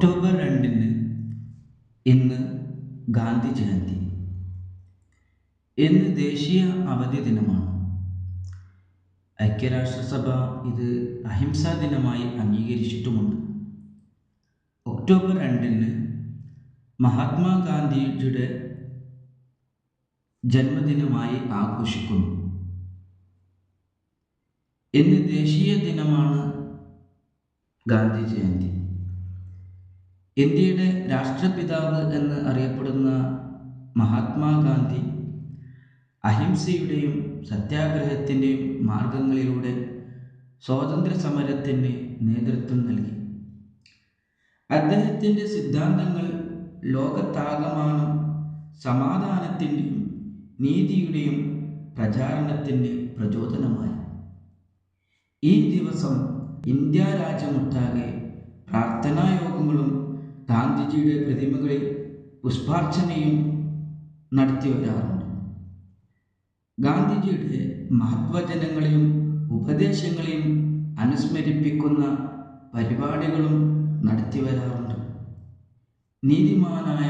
October 2 ഇന്ന് ഗാന്ധി ജയന്തി. ഇന്ന് ദേശീയ അവധി ദിനമാണ്. ഐക്യരാഷ്ട്രസഭ ഇത് അഹിംസാ ദിനമായി അംഗീകരിച്ചിട്ടുമുണ്ട്. ഒക്ടോബർ 2 മഹാത്മാഗാന്ധിജിയുടെ ജന്മദിനമായി ആഘോഷിക്കുന്നു. ഇന്ന് ദേശീയ ദിനമാണ് ഗാന്ധി ജയന്തി. ഇന്ത്യയുടെ രാഷ്ട്രപിതാവ് എന്ന് അറിയപ്പെടുന്ന മഹാത്മാഗാന്ധി അഹിംസയുടെയും സത്യാഗ്രഹത്തിൻ്റെയും മാർഗങ്ങളിലൂടെ സ്വാതന്ത്ര്യ സമരത്തിന് നേതൃത്വം നൽകി. അദ്ദേഹത്തിൻ്റെ സിദ്ധാന്തങ്ങൾ ലോകത്താകമാനം സമാധാനത്തിൻ്റെയും നീതിയുടെയും പ്രചാരണത്തിന് പ്രചോദനമായി. ഈ ദിവസം ഇന്ത്യ രാജ്യമൊട്ടാകെ പ്രാർത്ഥനായോഗങ്ങളും ഗാന്ധിജിയുടെ പ്രതിമകളിൽ പുഷ്പാർച്ചനയും നടത്തി വരാറുണ്ട്. ഗാന്ധിജിയുടെ മഹത്വചനങ്ങളെയും ഉപദേശങ്ങളെയും അനുസ്മരിപ്പിക്കുന്ന പരിപാടികളും നടത്തി വരാറുണ്ട്. നീതിമാനായ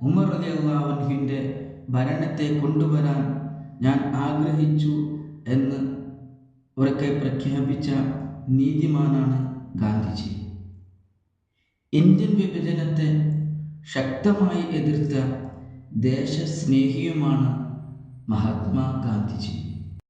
ഉമർ റളിയല്ലാഹു അൻഹുവിൻ്റെ ഭരണത്തെ കൊണ്ടുവരാൻ ഞാൻ ആഗ്രഹിച്ചു എന്ന് ഉറക്കെ പ്രഖ്യാപിച്ച നീതിമാനാണ് ഗാന്ധിജി. ഇന്ത്യൻ വിഭജനത്തെ ശക്തമായി എതിർത്ത ദേശസ്നേഹിയുമാണ് മഹാത്മാഗാന്ധിജി.